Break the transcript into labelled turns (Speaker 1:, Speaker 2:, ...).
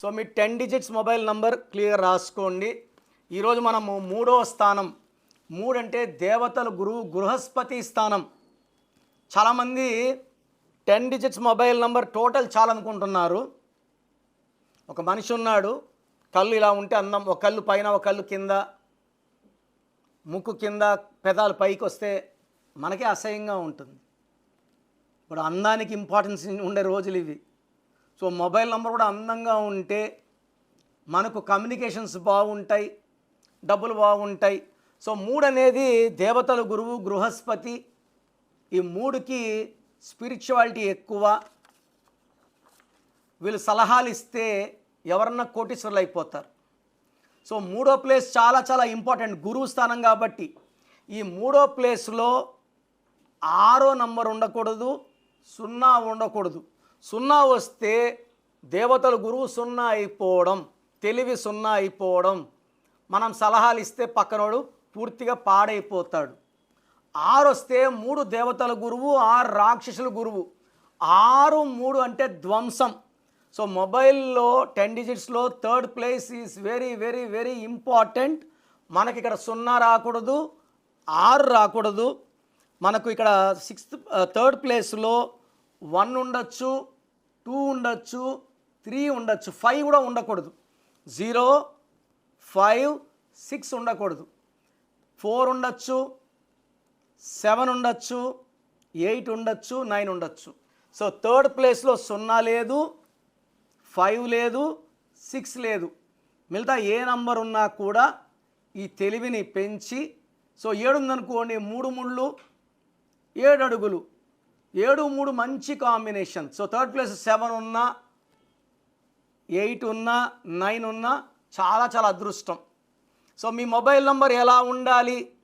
Speaker 1: So మీ 10 digits mobile number clear రాసుకోండి. ఈరోజు మనము మూడో స్థానం, మూడంటే దేవతల గురువు బృహస్పతి స్థానం. చాలామంది 10 డిజిట్స్ మొబైల్ నంబర్ టోటల్ చాలనుకుంటున్నారు. ఒక మనిషి ఉన్నాడు, కళ్ళు ఇలా ఉంటే అందం, ఒక కళ్ళు పైన ఒక కళ్ళు కింద, ముక్కు కింద, పెదాలు పైకి వస్తే మనకే అసహ్యంగా ఉంటుంది. ఇప్పుడు అందానికి ఇంపార్టెన్స్ ఉండే రోజులు ఇవి. సో మొబైల్ నెంబర్ కూడా అందంగా ఉంటే మనకు కమ్యూనికేషన్స్ బాగుంటాయి, డబ్బులు బాగుంటాయి. సో మూడు అనేది దేవతల గురువు బృహస్పతి. ఈ మూడుకి స్పిరిచువాలిటీ ఎక్కువ. వీళ్ళు సలహాలు ఇస్తే ఎవరన్నా కోటీశ్వరులు అయిపోతారు. సో మూడో ప్లేస్ చాలా చాలా ఇంపార్టెంట్, గురువు స్థానం కాబట్టి. ఈ మూడో ప్లేస్లో 6వ నంబర్ ఉండకూడదు, 0 ఉండకూడదు. 0 వస్తే దేవతల గురువు 0 అయిపోవడం, తెలివి 0 అయిపోవడం. మనం సలహాలు ఇస్తే పక్కనోడు పూర్తిగా పాడైపోతాడు. 6 వస్తే 3 దేవతల గురువు, 6 రాక్షసుల గురువు. 6, 3 అంటే ధ్వంసం. సో మొబైల్లో 10 డిజిట్స్లో third place is very very very important. మనకి ఇక్కడ 0 రాకూడదు, 6 రాకూడదు. మనకు ఇక్కడ థర్డ్ ప్లేస్లో 1 ఉండొచ్చు, 2 ఉండొచ్చు, 3 ఉండొచ్చు, 5 కూడా ఉండకూడదు. 0, 5, 6 ఉండకూడదు. 4 ఉండొచ్చు, 7 ఉండొచ్చు, 8 ఉండొచ్చు, 9 ఉండొచ్చు. సో థర్డ్ ప్లేస్లో 0 లేదు, 5 లేదు, 6 లేదు. మిగతా ఏ నంబర్ ఉన్నా కూడా ఈ తెలివిని పెంచి, సో 7 ఉందనుకోండి, 3 ముళ్ళు 7 అడుగులు, 7, 3 మంచి కాంబినేషన్. సో థర్డ్ ప్లేస్ 7 ఉన్నా, 8 ఉన్నా, 9 ఉన్నా చాలా చాలా అదృష్టం. సో మీ మొబైల్ నంబర్ ఎలా ఉండాలి,